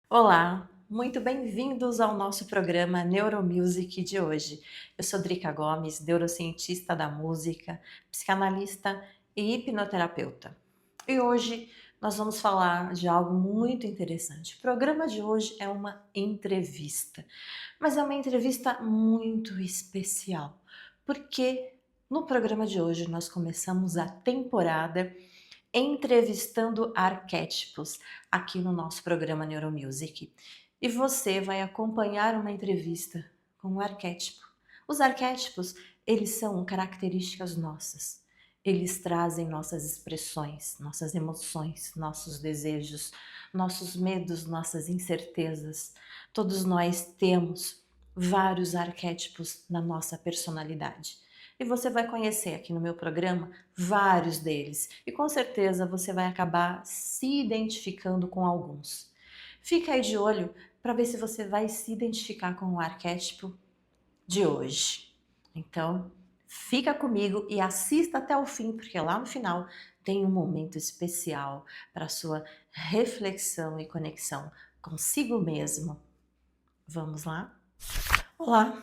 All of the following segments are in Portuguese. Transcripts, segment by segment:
Olá, muito bem-vindos ao nosso programa Neuromusic de hoje. Eu sou Drica Gomes, neurocientista da música, psicanalista e hipnoterapeuta. E hoje nós vamos falar de algo muito interessante. O programa de hoje é uma entrevista, mas é uma entrevista muito especial, porque no programa de hoje nós começamos a temporada entrevistando arquétipos aqui no nosso programa Neuromusic. E você vai acompanhar uma entrevista com um arquétipo. Os arquétipos, eles são características nossas. Eles trazem nossas expressões, nossas emoções, nossos desejos, nossos medos, nossas incertezas. Todos nós temos vários arquétipos na nossa personalidade. E você vai conhecer aqui no meu programa vários deles. E com certeza você vai acabar se identificando com alguns. Fica aí de olho para ver se você vai se identificar com o arquétipo de hoje. Então, fica comigo e assista até o fim, porque lá no final tem um momento especial para sua reflexão e conexão consigo mesmo. Vamos lá? Olá,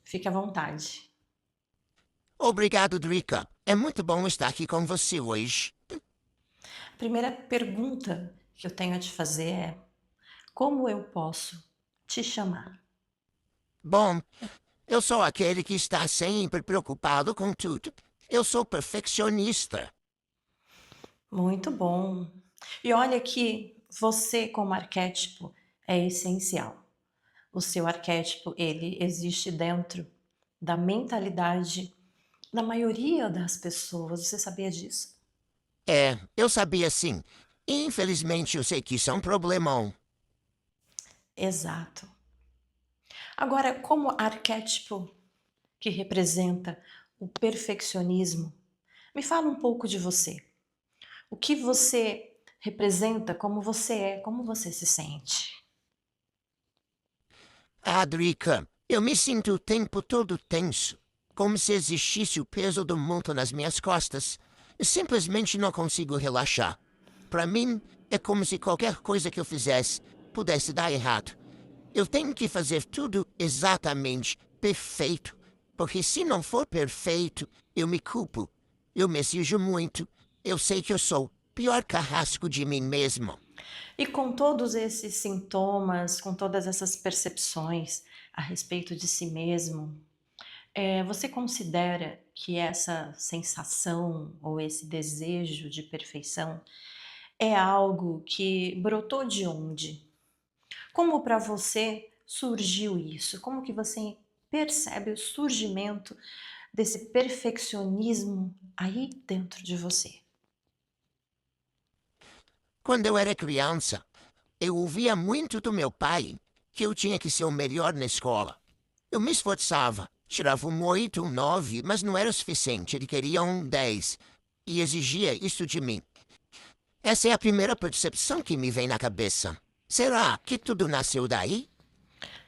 fique à vontade. Obrigado, Drica. É muito bom estar aqui com você hoje. A primeira pergunta que eu tenho a te fazer é: como eu posso te chamar? Bom, eu sou aquele que está sempre preocupado com tudo. Eu sou perfeccionista. Muito bom. E olha que você como arquétipo é essencial. O seu arquétipo, ele existe dentro da mentalidade da maioria das pessoas. Você sabia disso? Eu sabia sim. Infelizmente, eu sei que isso é um problemão. Exato. Agora, como arquétipo que representa o perfeccionismo, me fala um pouco de você. O que você representa, como você é, como você se sente? Ah, Drica, eu me sinto o tempo todo tenso, como se existisse o peso do mundo nas minhas costas. Eu simplesmente não consigo relaxar. Para mim, é como se qualquer coisa que eu fizesse pudesse dar errado. Eu tenho que fazer tudo exatamente perfeito, porque se não for perfeito, eu me culpo. Eu me exijo muito. Eu sei que eu sou o pior carrasco de mim mesmo. E com todos esses sintomas, com todas essas percepções a respeito de si mesmo, você considera que essa sensação ou esse desejo de perfeição é algo que brotou de onde? Como para você surgiu isso? Como que você percebe o surgimento desse perfeccionismo aí dentro de você? Quando eu era criança, eu ouvia muito do meu pai que eu tinha que ser o melhor na escola. Eu me esforçava, tirava um 8, um 9, mas não era o suficiente. Ele queria um 10 e exigia isso de mim. Essa é a primeira percepção que me vem na cabeça. Será que tudo nasceu daí?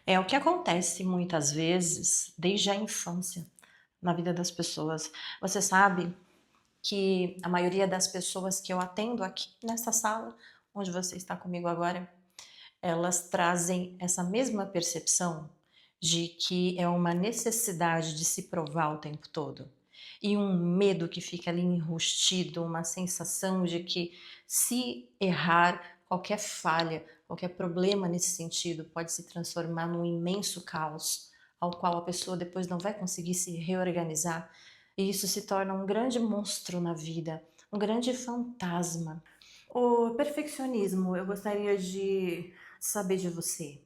É o que acontece muitas vezes desde a infância na vida das pessoas. Você sabe que a maioria das pessoas que eu atendo aqui nessa sala, onde você está comigo agora, elas trazem essa mesma percepção de que é uma necessidade de se provar o tempo todo. E um medo que fica ali enrustido, uma sensação de que se errar, qualquer falha, qualquer problema nesse sentido pode se transformar num imenso caos, ao qual a pessoa depois não vai conseguir se reorganizar. E isso se torna um grande monstro na vida, um grande fantasma. O perfeccionismo, eu gostaria de saber de você.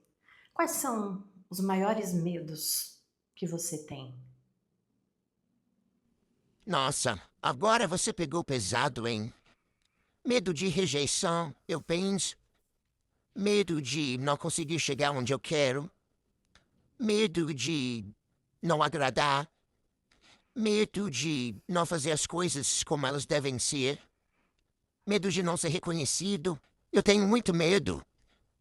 Quais são os maiores medos que você tem? Nossa, agora você pegou pesado, hein? Medo de rejeição, eu penso. Medo de não conseguir chegar onde eu quero. Medo de não agradar. Medo de não fazer as coisas como elas devem ser. Medo de não ser reconhecido. Eu tenho muito medo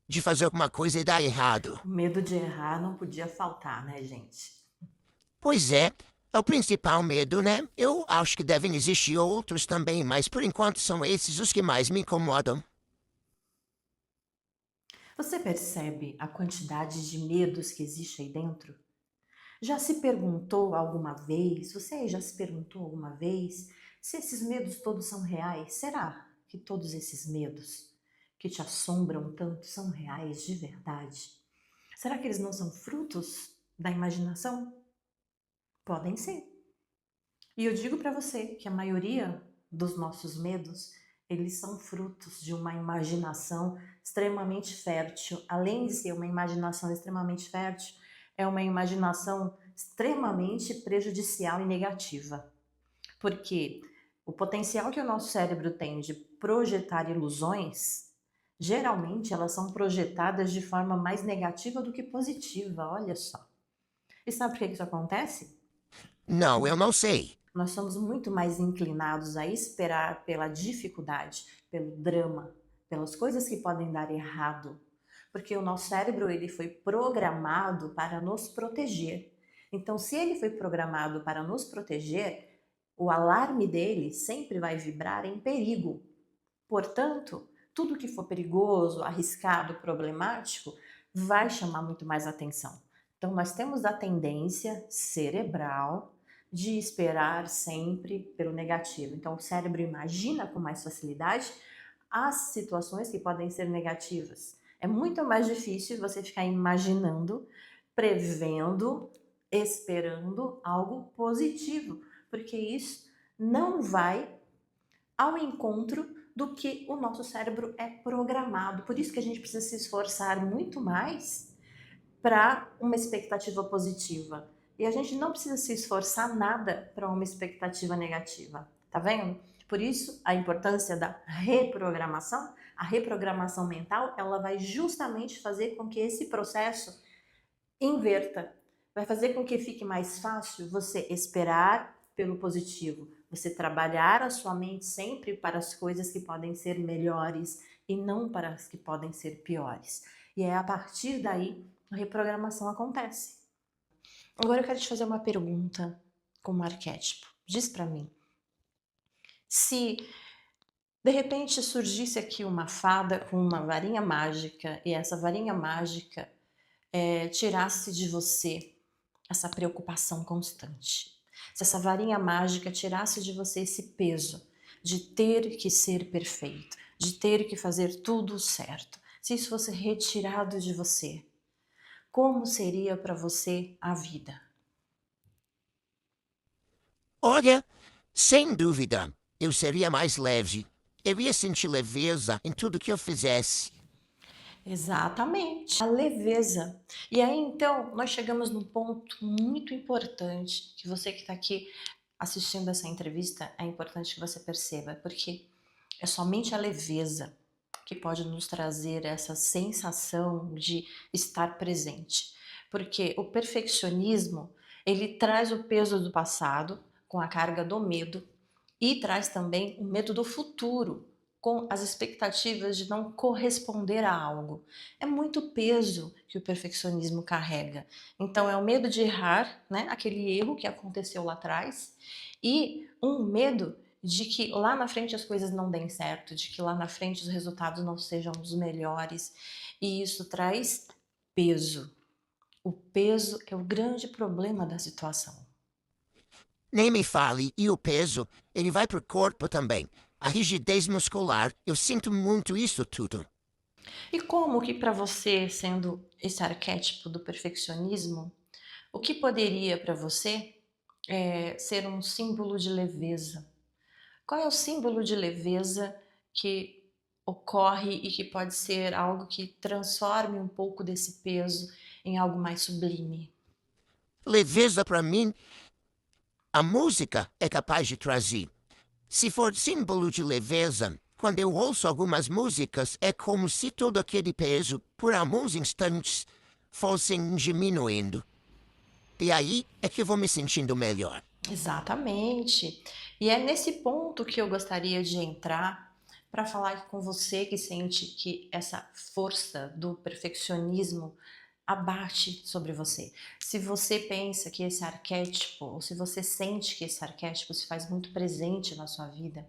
de fazer alguma coisa e dar errado. O medo de errar não podia faltar, né, gente? Pois é o principal medo, né? Eu acho que devem existir outros também, mas por enquanto são esses os que mais me incomodam. Você percebe a quantidade de medos que existe aí dentro? Já se perguntou alguma vez, você aí já se perguntou alguma vez, se esses medos todos são reais? Será que todos esses medos que te assombram tanto são reais de verdade? Será que eles não são frutos da imaginação? Podem ser. E eu digo para você que a maioria dos nossos medos, eles são frutos de uma imaginação extremamente fértil. Além de ser uma imaginação extremamente fértil, é uma imaginação extremamente prejudicial e negativa. Porque o potencial que o nosso cérebro tem de projetar ilusões, geralmente elas são projetadas de forma mais negativa do que positiva, olha só. E sabe por que isso acontece? Não, eu não sei. Nós somos muito mais inclinados a esperar pela dificuldade, pelo drama, pelas coisas que podem dar errado, porque o nosso cérebro ele foi programado para nos proteger. Então, se ele foi programado para nos proteger, o alarme dele sempre vai vibrar em perigo. Portanto, tudo que for perigoso, arriscado, problemático, vai chamar muito mais atenção. Então, nós temos a tendência cerebral de esperar sempre pelo negativo. Então, o cérebro imagina com mais facilidade as situações que podem ser negativas. É muito mais difícil você ficar imaginando, prevendo, esperando algo positivo, porque isso não vai ao encontro do que o nosso cérebro é programado. Por isso que a gente precisa se esforçar muito mais para uma expectativa positiva. E a gente não precisa se esforçar nada para uma expectativa negativa. Tá vendo? Por isso, a importância da reprogramação. A reprogramação mental, ela vai justamente fazer com que esse processo inverta. Vai fazer com que fique mais fácil você esperar pelo positivo, você trabalhar a sua mente sempre para as coisas que podem ser melhores e não para as que podem ser piores. E é a partir daí a reprogramação acontece. Agora eu quero te fazer uma pergunta como arquétipo. Diz para mim, se de repente surgisse aqui uma fada com uma varinha mágica e essa varinha mágica tirasse de você essa preocupação constante. Se essa varinha mágica tirasse de você esse peso de ter que ser perfeito, de ter que fazer tudo certo, se isso fosse retirado de você, como seria para você a vida? Olha, sem dúvida, eu seria mais leve. Eu ia sentir leveza em tudo que eu fizesse. Exatamente, a leveza. E aí então nós chegamos num ponto muito importante que você que está aqui assistindo essa entrevista é importante que você perceba, porque é somente a leveza que pode nos trazer essa sensação de estar presente. Porque o perfeccionismo, ele traz o peso do passado com a carga do medo e traz também o medo do futuro com as expectativas de não corresponder a algo. É muito peso que o perfeccionismo carrega. Então é o medo de errar, né, aquele erro que aconteceu lá atrás, e um medo de que lá na frente as coisas não deem certo, de que lá na frente os resultados não sejam os melhores, e isso traz peso. O peso é o grande problema da situação. Nem me fale, e o peso, ele vai pro corpo também. A rigidez muscular, eu sinto muito isso tudo. E como que para você, sendo esse arquétipo do perfeccionismo, o que poderia para você ser um símbolo de leveza? Qual é o símbolo de leveza que ocorre e que pode ser algo que transforme um pouco desse peso em algo mais sublime? Leveza pra mim, a música é capaz de trazer. Se for símbolo de leveza, quando eu ouço algumas músicas, é como se todo aquele peso, por alguns instantes, fossem diminuindo. E aí é que eu vou me sentindo melhor. Exatamente. E é nesse ponto que eu gostaria de entrar para falar com você que sente que essa força do perfeccionismo abate sobre você. Se você pensa que esse arquétipo, ou se você sente que esse arquétipo se faz muito presente na sua vida,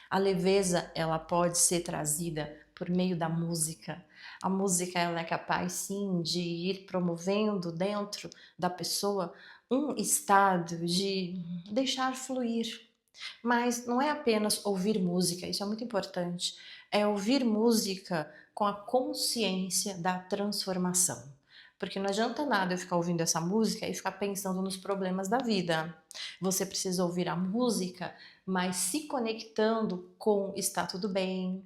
a leveza, ela pode ser trazida por meio da música. A música, ela é capaz, sim, de ir promovendo dentro da pessoa um estado de deixar fluir. Mas não é apenas ouvir música, isso é muito importante. É ouvir música com a consciência da transformação. Porque não adianta nada eu ficar ouvindo essa música e ficar pensando nos problemas da vida. Você precisa ouvir a música, mas se conectando com está tudo bem,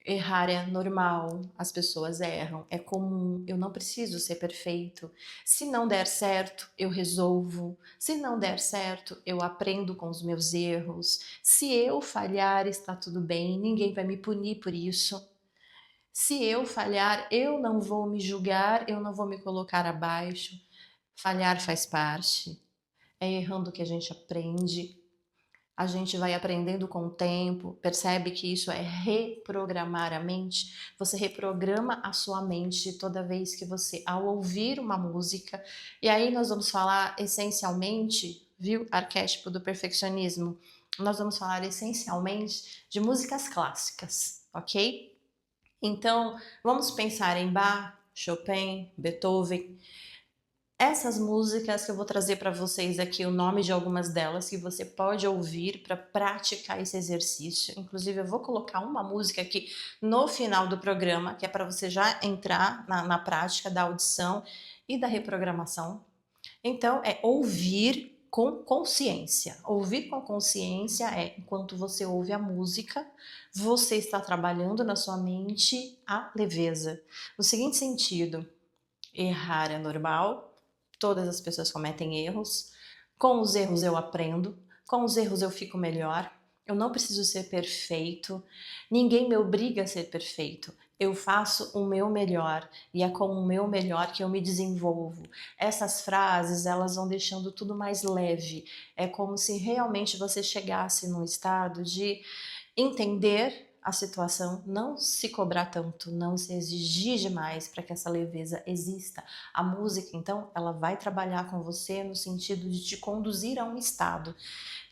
errar é normal, as pessoas erram, é comum, eu não preciso ser perfeito. Se não der certo, eu resolvo. Se não der certo, eu aprendo com os meus erros. Se eu falhar, está tudo bem, ninguém vai me punir por isso. Se eu falhar, eu não vou me julgar, eu não vou me colocar abaixo. Falhar faz parte. É errando que a gente aprende. A gente vai aprendendo com o tempo, percebe que isso é reprogramar a mente. Você reprograma a sua mente toda vez que você, ao ouvir uma música, e aí nós vamos falar essencialmente, viu, arquétipo do perfeccionismo, nós vamos falar essencialmente de músicas clássicas, ok? Então, vamos pensar em Bach, Chopin, Beethoven. Essas músicas que eu vou trazer para vocês aqui, o nome de algumas delas que você pode ouvir para praticar esse exercício. Inclusive, eu vou colocar uma música aqui no final do programa, que é para você já entrar na prática da audição e da reprogramação. Então, é ouvir com consciência. Ouvir com consciência é, enquanto você ouve a música, você está trabalhando na sua mente a leveza. No seguinte sentido, errar é normal, todas as pessoas cometem erros. Com os erros eu aprendo, com os erros eu fico melhor. Eu não preciso ser perfeito, ninguém me obriga a ser perfeito. Eu faço o meu melhor e é com o meu melhor que eu me desenvolvo. Essas frases, elas vão deixando tudo mais leve. É como se realmente você chegasse num estado de entender a situação, não se cobrar tanto, não se exigir demais para que essa leveza exista. A música, então, ela vai trabalhar com você no sentido de te conduzir a um estado.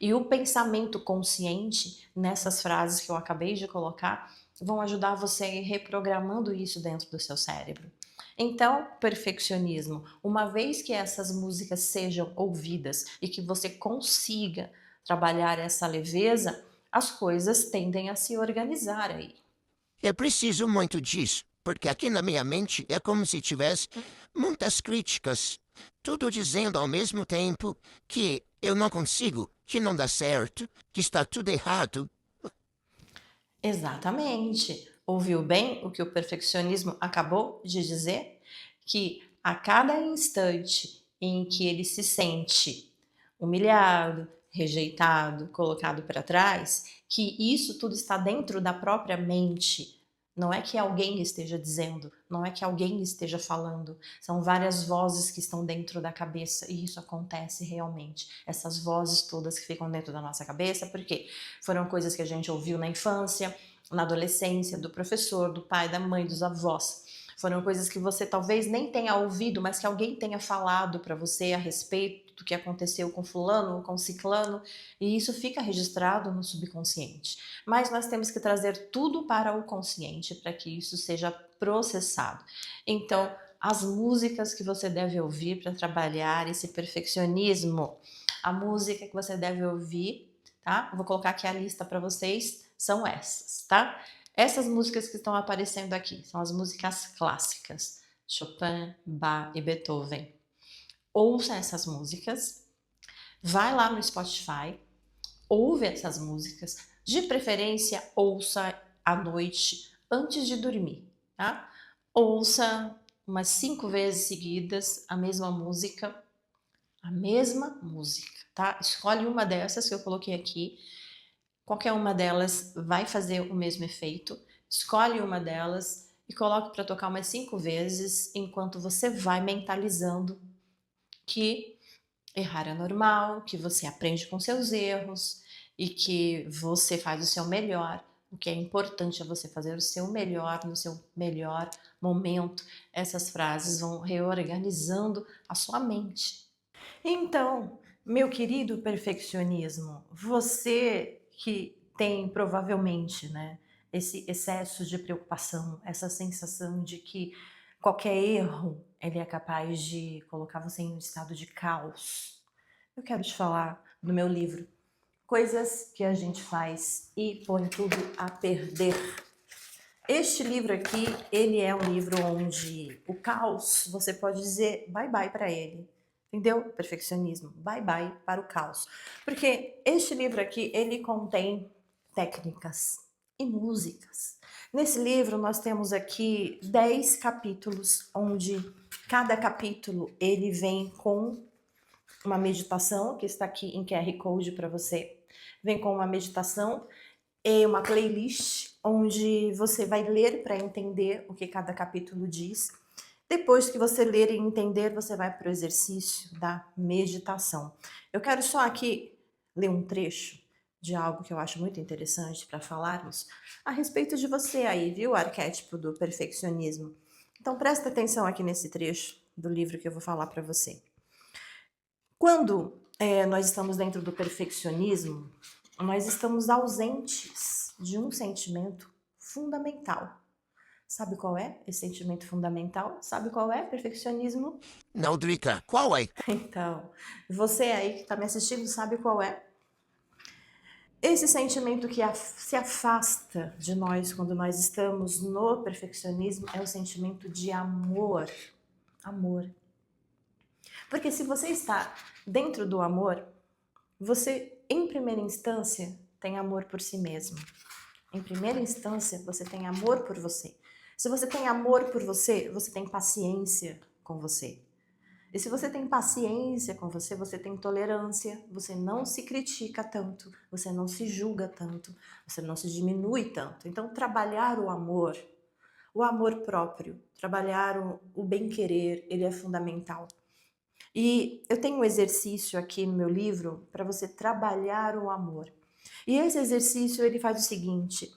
E o pensamento consciente, nessas frases que eu acabei de colocar, vão ajudar você a ir reprogramando isso dentro do seu cérebro. Então, perfeccionismo, uma vez que essas músicas sejam ouvidas e que você consiga trabalhar essa leveza, as coisas tendem a se organizar aí. Eu preciso muito disso, porque aqui na minha mente é como se tivesse muitas críticas, tudo dizendo ao mesmo tempo que eu não consigo, que não dá certo, que está tudo errado. Exatamente. Ouviu bem o que o perfeccionismo acabou de dizer? Que a cada instante em que ele se sente humilhado, rejeitado, colocado para trás, que isso tudo está dentro da própria mente. Não é que alguém esteja dizendo, não é que alguém esteja falando, são várias vozes que estão dentro da cabeça e isso acontece realmente. Essas vozes todas que ficam dentro da nossa cabeça, porque foram coisas que a gente ouviu na infância, na adolescência, do professor, do pai, da mãe, dos avós. Foram coisas que você talvez nem tenha ouvido, mas que alguém tenha falado para você a respeito do que aconteceu com fulano ou com ciclano, e isso fica registrado no subconsciente. Mas nós temos que trazer tudo para o consciente para que isso seja processado. Então, as músicas que você deve ouvir para trabalhar esse perfeccionismo, a música que você deve ouvir, tá? Eu vou colocar aqui a lista para vocês, são essas, tá? Essas músicas que estão aparecendo aqui são as músicas clássicas, Chopin, Bach e Beethoven. Ouça essas músicas, vai lá no Spotify, ouve essas músicas, de preferência ouça à noite antes de dormir, tá? Ouça umas 5 vezes seguidas a mesma música, tá? Escolhe uma dessas que eu coloquei aqui. Qualquer uma delas vai fazer o mesmo efeito. Escolhe uma delas e coloque para tocar umas 5 vezes, enquanto você vai mentalizando que errar é normal, que você aprende com seus erros e que você faz o seu melhor O que é importante é você fazer o seu melhor no seu melhor momento. Essas frases vão reorganizando a sua mente. Então, meu querido perfeccionismo, você que tem provavelmente, né, esse excesso de preocupação, essa sensação de que qualquer erro ele é capaz de colocar você em um estado de caos. Eu quero te falar do meu livro, Coisas que a gente faz e põe tudo a perder. Este livro aqui, ele é um livro onde o caos, você pode dizer bye bye para ele. Entendeu? Perfeccionismo, bye bye para o caos. Porque este livro aqui, ele contém técnicas e músicas. Nesse livro nós temos aqui 10 capítulos, onde cada capítulo ele vem com uma meditação, que está aqui em QR Code para você. Vem com uma meditação e uma playlist onde você vai ler para entender o que cada capítulo diz. Depois que você ler e entender, você vai para o exercício da meditação. Eu quero só aqui ler um trecho de algo que eu acho muito interessante para falarmos a respeito de você aí, viu? O arquétipo do perfeccionismo. Então presta atenção aqui nesse trecho do livro que eu vou falar para você. Quando nós estamos dentro do perfeccionismo, nós estamos ausentes de um sentimento fundamental. Sabe qual é esse sentimento fundamental? Sabe qual é perfeccionismo? Não, Drica, qual é? Então, você aí que está me assistindo sabe qual é? Esse sentimento que se afasta de nós quando nós estamos no perfeccionismo é o sentimento de amor. Amor. Porque se você está dentro do amor, você, em primeira instância, tem amor por si mesmo. Em primeira instância, você tem amor por você. Se você tem amor por você, você tem paciência com você. E se você tem paciência com você, você tem tolerância, você não se critica tanto, você não se julga tanto, você não se diminui tanto. Então, trabalhar o amor próprio, trabalhar o bem-querer, ele é fundamental. E eu tenho um exercício aqui no meu livro para você trabalhar o amor. E esse exercício ele faz o seguinte,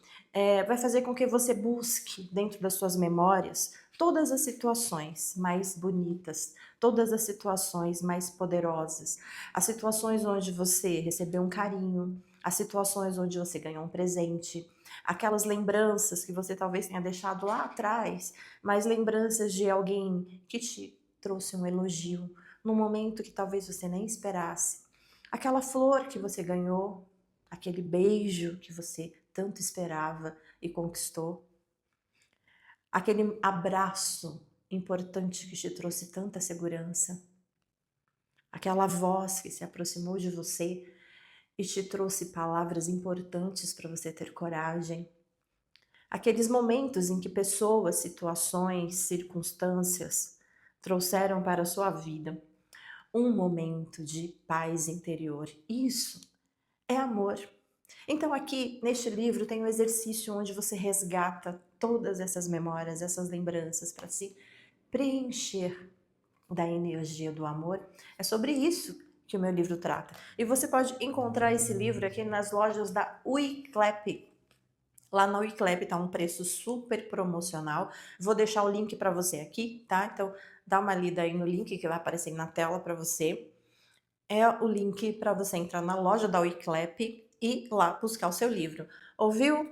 vai fazer com que você busque dentro das suas memórias todas as situações mais bonitas, todas as situações mais poderosas, as situações onde você recebeu um carinho, as situações onde você ganhou um presente, aquelas lembranças que você talvez tenha deixado lá atrás, mas lembranças de alguém que te trouxe um elogio, num momento que talvez você nem esperasse. Aquela flor que você ganhou, aquele beijo que você tanto esperava e conquistou. Aquele abraço importante que te trouxe tanta segurança. Aquela voz que se aproximou de você e te trouxe palavras importantes para você ter coragem. Aqueles momentos em que pessoas, situações, circunstâncias trouxeram para a sua vida um momento de paz interior. Isso é amor. Então aqui neste livro tem um exercício onde você resgata todas essas memórias, essas lembranças para se preencher da energia do amor. É sobre isso que o meu livro trata. E você pode encontrar esse livro aqui nas lojas da Wiclap. Lá na Wiclap tá um preço super promocional. Vou deixar o link para você aqui, tá? Então dá uma lida aí no link que vai aparecer na tela para você. É o link para você entrar na loja da Wiclap e lá buscar o seu livro. Ouviu?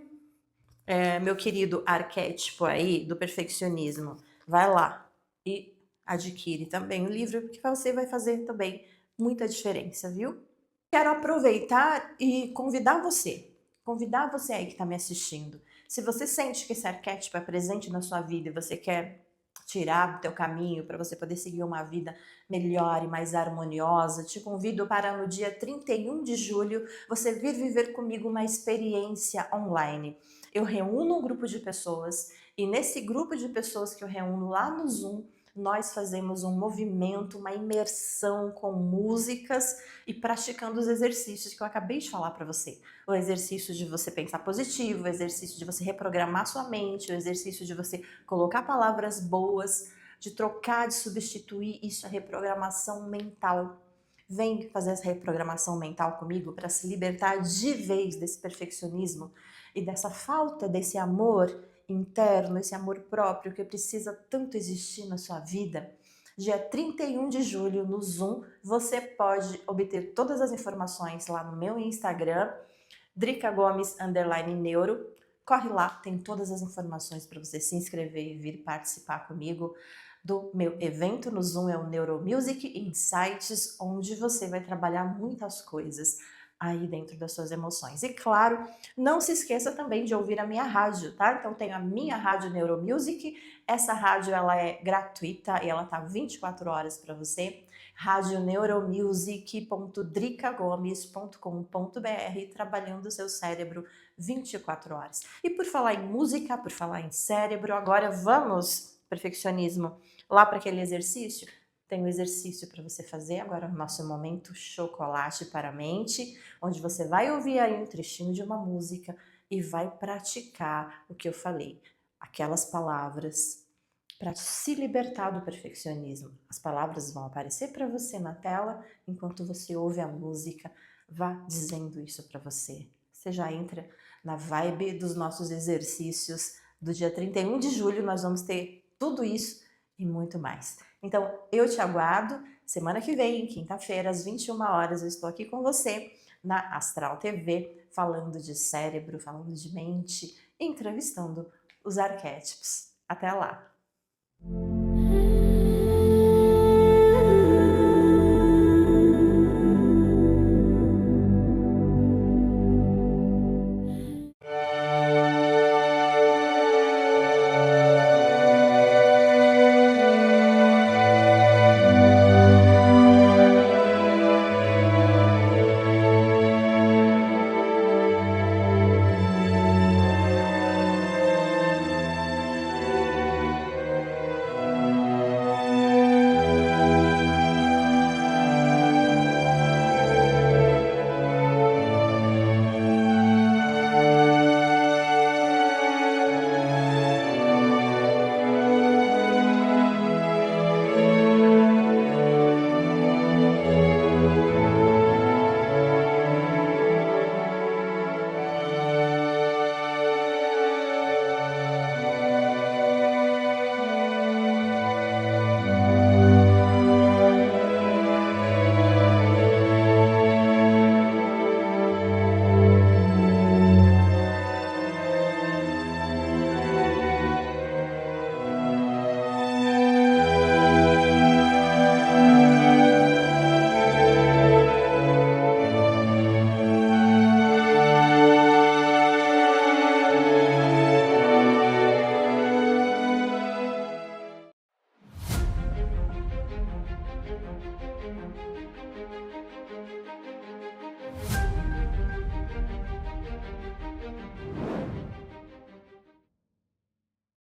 Meu querido arquétipo aí do perfeccionismo. Vai lá e adquire também o livro, porque você vai fazer também muita diferença, viu? Quero aproveitar e convidar você aí que está me assistindo. Se você sente que esse arquétipo é presente na sua vida e você quer tirar do teu caminho para você poder seguir uma vida melhor e mais harmoniosa, te convido para no dia 31 de julho você vir viver comigo uma experiência online. Eu reúno um grupo de pessoas e nesse grupo de pessoas que eu reúno lá no Zoom, nós fazemos um movimento, uma imersão com músicas e praticando os exercícios que eu acabei de falar para você. O exercício de você pensar positivo, o exercício de você reprogramar sua mente, o exercício de você colocar palavras boas, de trocar, de substituir, isso é reprogramação mental. Vem fazer essa reprogramação mental comigo para se libertar de vez desse perfeccionismo e dessa falta desse amor interno, esse amor próprio que precisa tanto existir na sua vida. Dia 31 de julho, no Zoom, você pode obter todas as informações lá no meu Instagram, Drica Gomes _neuro. Corre lá, tem todas as informações para você se inscrever e vir participar comigo do meu evento no Zoom, é o Neuromusic Insights, onde você vai trabalhar muitas coisas aí dentro das suas emoções. E claro, não se esqueça também de ouvir a minha rádio, tá? Então tem a minha rádio Neuromusic, essa rádio ela é gratuita e ela tá 24 horas para você, radioneuromusic.dricagomes.com.br, trabalhando o seu cérebro 24 horas. E por falar em música, por falar em cérebro, agora vamos, perfeccionismo, lá para aquele exercício? Tem um exercício para você fazer agora no nosso momento chocolate para a mente, onde você vai ouvir aí um trechinho de uma música e vai praticar o que eu falei, aquelas palavras para se libertar do perfeccionismo. As palavras vão aparecer para você na tela enquanto você ouve a música, vá dizendo isso para você. Você já entra na vibe dos nossos exercícios do dia 31 de julho, nós vamos ter tudo isso e muito mais. Então, eu te aguardo semana que vem, quinta-feira, às 21 horas, eu estou aqui com você na Astral TV, falando de cérebro, falando de mente, entrevistando os arquétipos. Até lá!